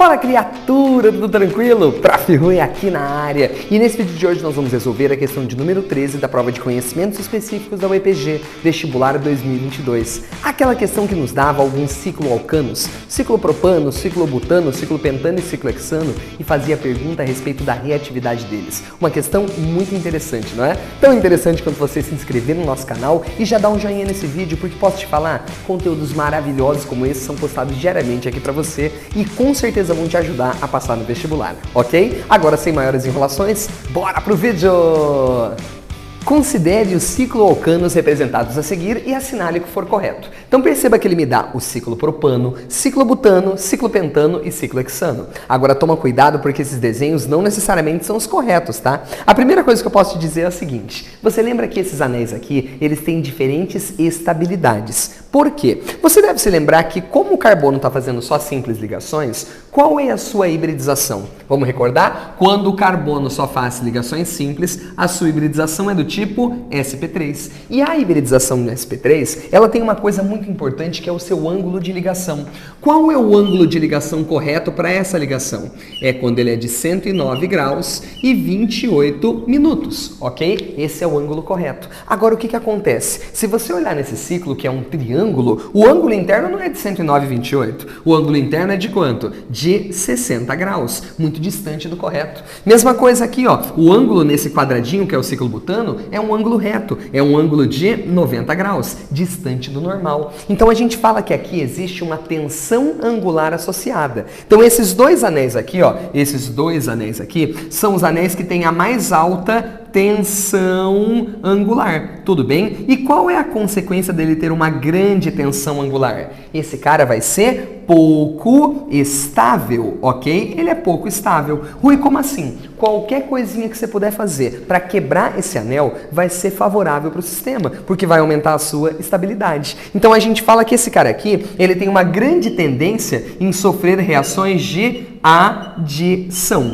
Fala, criatura, tudo tranquilo? Prof. Rui aqui na área. E nesse vídeo de hoje nós vamos resolver a questão de número 13 da prova de conhecimentos específicos da UEPG, vestibular 2022. Aquela questão que nos dava alguns cicloalcanos, ciclopropano, ciclobutano, ciclopentano e ciclohexano e fazia pergunta a respeito da reatividade deles. Uma questão muito interessante, não é? Tão interessante quanto você se inscrever no nosso canal e já dar um joinha nesse vídeo, porque posso te falar, conteúdos maravilhosos como esse são postados diariamente aqui pra você e com certeza vão te ajudar a passar no vestibular, ok? Agora, sem maiores enrolações, bora pro vídeo! Considere os cicloalcanos representados a seguir e assinale o que for correto. Então perceba que ele me dá o ciclopropano, ciclobutano, ciclopentano e ciclohexano. Agora toma cuidado porque esses desenhos não necessariamente são os corretos, tá? A primeira coisa que eu posso te dizer é a seguinte: você lembra que esses anéis aqui, eles têm diferentes estabilidades. Por quê? Você deve se lembrar que como o carbono está fazendo só simples ligações, qual é a sua hibridização? Vamos recordar? Quando o carbono só faz ligações simples, a sua hibridização é do tipo sp3. E a hibridização do sp3, ela tem uma coisa muito importante que é o seu ângulo de ligação. Qual é o ângulo de ligação correto para essa ligação? É quando ele é de 109 graus e 28 minutos, ok? Esse é o ângulo correto. Agora, o que acontece? Se você olhar nesse ciclo, que é um triângulo, o ângulo interno não é de 109 e 28. O ângulo interno é de quanto? De 60 graus, muito distante do correto. Mesma coisa aqui, ó. O ângulo nesse quadradinho, que é o ciclobutano, é um ângulo reto, é um ângulo de 90 graus, distante do normal. Então a gente fala que aqui existe uma tensão angular associada. Então esses dois anéis aqui, ó, esses dois anéis aqui, são os anéis que têm a mais alta tensão angular, tudo bem? E qual é a consequência dele ter uma grande tensão angular? Esse cara vai ser pouco estável, ok? Ele é pouco estável. Rui, como assim? Qualquer coisinha que você puder fazer para quebrar esse anel vai ser favorável para o sistema, porque vai aumentar a sua estabilidade. Então a gente fala que esse cara aqui, ele tem uma grande tendência em sofrer reações de adição.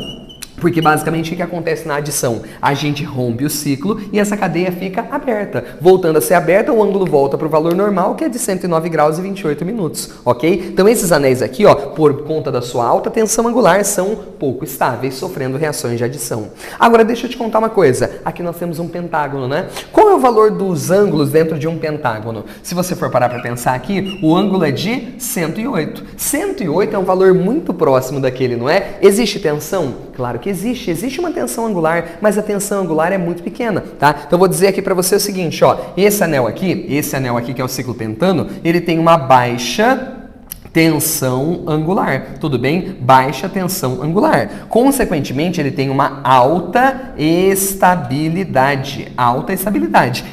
Porque basicamente o que acontece na adição? A gente rompe o ciclo e essa cadeia fica aberta. Voltando a ser aberta, o ângulo volta para o valor normal, que é de 109 graus e 28 minutos, ok? Então esses anéis aqui, ó, por conta da sua alta tensão angular, são pouco estáveis, sofrendo reações de adição. Agora deixa eu te contar uma coisa. Aqui nós temos um pentágono, né? Qual é o valor dos ângulos dentro de um pentágono? Se você for parar para pensar aqui, o ângulo é de 108. 108 é um valor muito próximo daquele, não é? Existe tensão? Claro que existe uma tensão angular, mas a tensão angular é muito pequena, tá? Então eu vou dizer aqui para você o seguinte, ó, esse anel aqui que é o ciclopentano, ele tem uma baixa tensão angular, tudo bem? Baixa tensão angular. Consequentemente, ele tem uma alta estabilidade.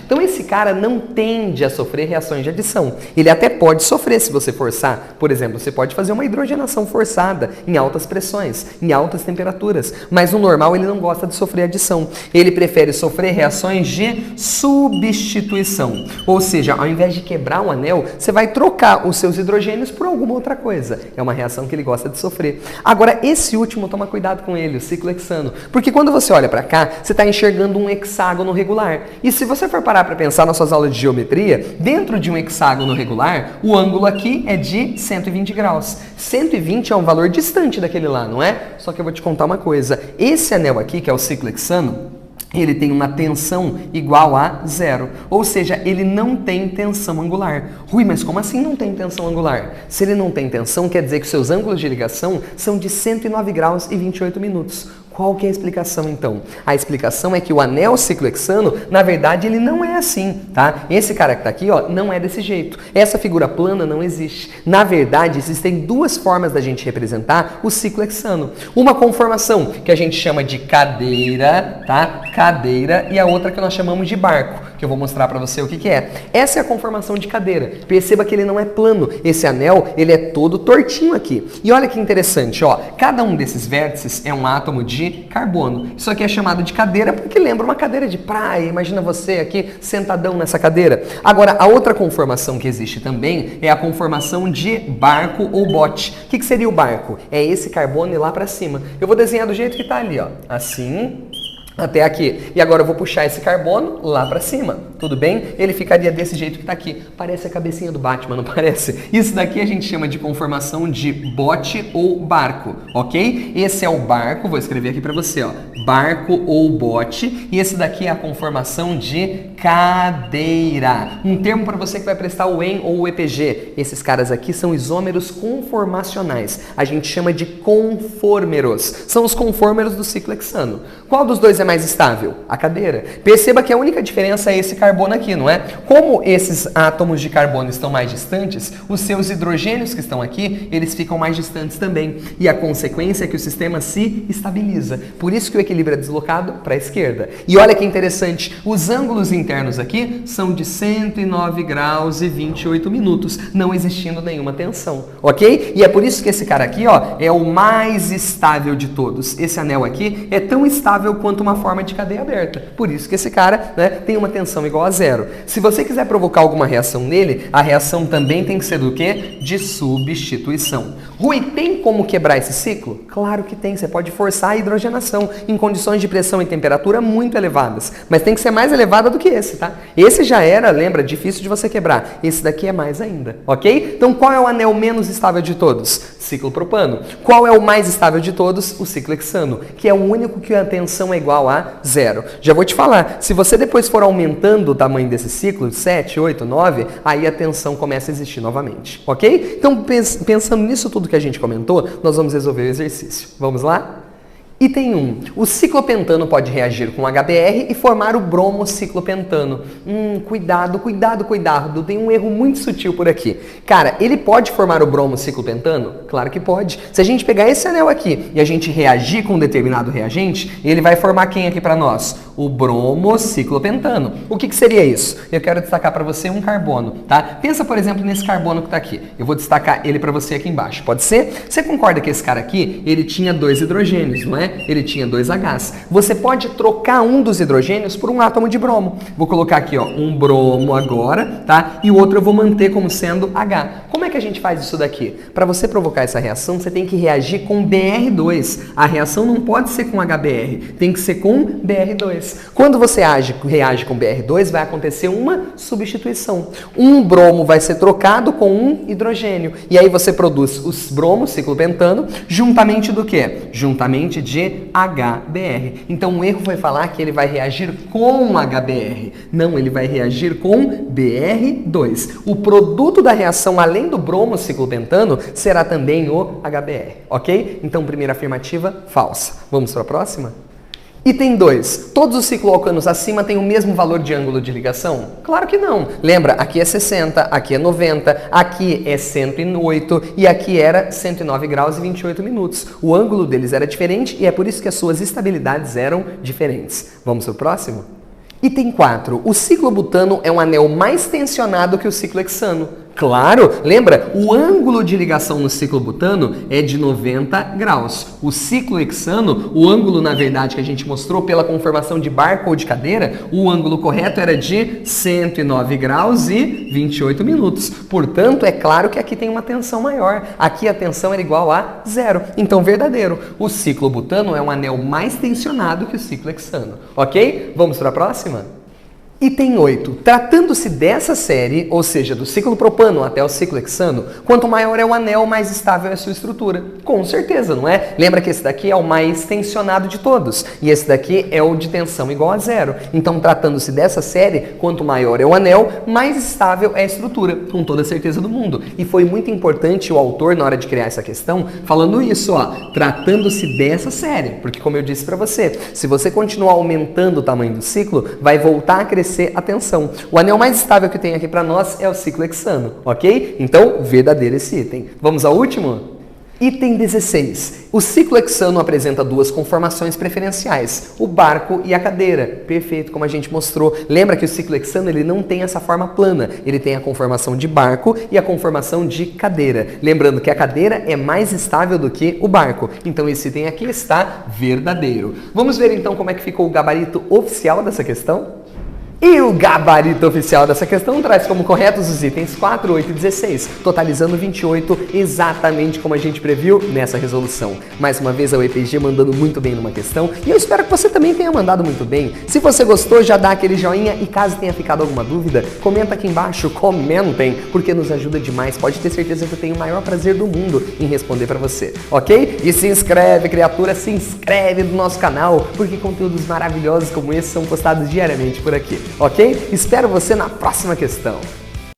Então, esse cara não tende a sofrer reações de adição. Ele até pode sofrer se você forçar. Por exemplo, você pode fazer uma hidrogenação forçada em altas pressões, em altas temperaturas. Mas no normal, ele não gosta de sofrer adição. Ele prefere sofrer reações de substituição. Ou seja, ao invés de quebrar um anel, você vai trocar os seus hidrogênios por alguma outra coisa. É uma reação que ele gosta de sofrer. Agora, esse último, toma cuidado com ele, o ciclohexano. Porque quando você olha para cá, você está enxergando um hexágono regular. E se você for parar para pensar nas suas aulas de geometria, dentro de um hexágono regular, o ângulo aqui é de 120 graus. 120 é um valor distante daquele lá, não é? Só que eu vou te contar uma coisa. Esse anel aqui, que é o ciclohexano, ele tem uma tensão igual a zero. Ou seja, ele não tem tensão angular. Rui, mas como assim não tem tensão angular? Se ele não tem tensão, quer dizer que seus ângulos de ligação são de 109 graus e 28 minutos. Qual que é a explicação, então? A explicação é que o anel ciclohexano, na verdade, ele não é assim, tá? Esse cara que tá aqui, ó, não é desse jeito. Essa figura plana não existe. Na verdade, existem duas formas da gente representar o ciclohexano. Uma conformação que a gente chama de cadeira, tá? Cadeira, e a outra que nós chamamos de barco, que eu vou mostrar para você o que é. Essa é a conformação de cadeira. Perceba que ele não é plano. Esse anel, ele é todo tortinho aqui. E olha que interessante, ó. Cada um desses vértices é um átomo de carbono. Isso aqui é chamado de cadeira porque lembra uma cadeira de praia. Imagina você aqui sentadão nessa cadeira. Agora, a outra conformação que existe também é a conformação de barco ou bote. O que seria o barco? É esse carbono ir lá para cima. Eu vou desenhar do jeito que está ali, ó. Assim, até aqui. E agora eu vou puxar esse carbono lá para cima, tudo bem? Ele ficaria desse jeito que está aqui. Parece a cabecinha do Batman, não parece? Isso daqui a gente chama de conformação de bote ou barco, ok? Esse é o barco, vou escrever aqui para você, ó, barco ou bote. E esse daqui é a conformação de cadeira. Um termo para você que vai prestar o EN ou o EPG. Esses caras aqui são isômeros conformacionais. A gente chama de conformeros. São os conformeros do ciclo hexano. Qual dos dois é mais estável? A cadeira. Perceba que a única diferença é esse carbono aqui, não é? Como esses átomos de carbono estão mais distantes, os seus hidrogênios que estão aqui, eles ficam mais distantes também. E a consequência é que o sistema se estabiliza. Por isso que o equilíbrio é deslocado para a esquerda. E olha que interessante, os ângulos internos aqui são de 109 graus e 28 minutos, não existindo nenhuma tensão, ok? E é por isso que esse cara aqui, ó, é o mais estável de todos. Esse anel aqui é tão estável quanto uma forma de cadeia aberta. Por isso que esse cara, né, tem uma tensão igual a zero. Se você quiser provocar alguma reação nele, a reação também tem que ser do quê? De substituição. Rui, tem como quebrar esse ciclo? Claro que tem. Você pode forçar a hidrogenação em condições de pressão e temperatura muito elevadas. Mas tem que ser mais elevada do que esse, tá? Esse já era, lembra, difícil de você quebrar. Esse daqui é mais ainda, ok? Então qual é o anel menos estável de todos? Ciclo propano. Qual é o mais estável de todos? O ciclo hexano, que é o único que a tensão é igual a zero. Já vou te falar, se você depois for aumentando o tamanho desse ciclo, 7, 8, 9, aí a tensão começa a existir novamente, ok? Então, pensando nisso tudo que a gente comentou, nós vamos resolver o exercício. Vamos lá? Item 1. O ciclopentano pode reagir com HBr e formar o bromociclopentano. Cuidado, cuidado, cuidado. Tem um erro muito sutil por aqui. Cara, ele pode formar o bromociclopentano? Claro que pode. Se a gente pegar esse anel aqui e a gente reagir com um determinado reagente, ele vai formar quem aqui para nós? O bromociclopentano. O que seria isso? Eu quero destacar para você um carbono, tá? Pensa, por exemplo, nesse carbono que está aqui. Eu vou destacar ele para você aqui embaixo. Pode ser? Você concorda que esse cara aqui, ele tinha 2 hidrogênios, não é? Ele tinha 2 Hs. Você pode trocar um dos hidrogênios por um átomo de bromo. Vou colocar aqui, ó, um bromo agora, tá? E o outro eu vou manter como sendo H. Como é que a gente faz isso daqui? Para você provocar essa reação, você tem que reagir com Br2. A reação não pode ser com HBr, tem que ser com Br2. Quando você reage com Br2, vai acontecer uma substituição. Um bromo vai ser trocado com um hidrogênio. E aí você produz os bromos, ciclopentano, juntamente do quê? Juntamente de HBr. Então o erro foi falar que ele vai reagir com HBr. Não, ele vai reagir com Br2. O produto da reação, além do bromo ciclopentano, será também o HBr, ok? Então primeira afirmativa, falsa. Vamos para a próxima? Item 2. Todos os cicloalcanos acima têm o mesmo valor de ângulo de ligação? Claro que não. Lembra, aqui é 60, aqui é 90, aqui é 108 e aqui era 109 graus e 28 minutos. O ângulo deles era diferente e é por isso que as suas estabilidades eram diferentes. Vamos para o próximo? Item 4. O ciclobutano é um anel mais tensionado que o ciclo hexano. Claro, lembra? O ângulo de ligação no ciclobutano é de 90 graus. O ciclo hexano, o ângulo, na verdade, que a gente mostrou pela conformação de barco ou de cadeira, o ângulo correto era de 109 graus e 28 minutos. Portanto, é claro que aqui tem uma tensão maior. Aqui a tensão era igual a zero. Então, verdadeiro. O ciclobutano é um anel mais tensionado que o ciclo hexano. Ok? Vamos para a próxima? Item 8. Tratando-se dessa série, ou seja, do ciclo propano até o ciclo hexano, quanto maior é o anel, mais estável é a sua estrutura. Com certeza, não é? Lembra que esse daqui é o mais tensionado de todos, e esse daqui é o de tensão igual a zero. Então, tratando-se dessa série, quanto maior é o anel, mais estável é a estrutura, com toda a certeza do mundo. E foi muito importante o autor, na hora de criar essa questão, falando isso, ó, tratando-se dessa série, porque como eu disse para você, se você continuar aumentando o tamanho do ciclo, vai voltar a crescer a tensão. O anel mais estável que tem aqui para nós é o ciclo hexano, ok? Então, verdadeiro esse item. Vamos ao último? Item 16. O ciclo hexano apresenta 2 conformações preferenciais, o barco e a cadeira. Perfeito, como a gente mostrou. Lembra que o ciclo hexano ele não tem essa forma plana, ele tem a conformação de barco e a conformação de cadeira. Lembrando que a cadeira é mais estável do que o barco. Então esse item aqui está verdadeiro. Vamos ver então como é que ficou o gabarito oficial dessa questão? E o gabarito oficial dessa questão traz como corretos os itens 4, 8 e 16, totalizando 28, exatamente como a gente previu nessa resolução. Mais uma vez a UEPG mandando muito bem numa questão, e eu espero que você também tenha mandado muito bem. Se você gostou, já dá aquele joinha, e caso tenha ficado alguma dúvida, comenta aqui embaixo, comentem, porque nos ajuda demais. Pode ter certeza que eu tenho o maior prazer do mundo em responder pra você, ok? E se inscreve, criatura, se inscreve no nosso canal, porque conteúdos maravilhosos como esse são postados diariamente por aqui. Ok? Espero você na próxima questão.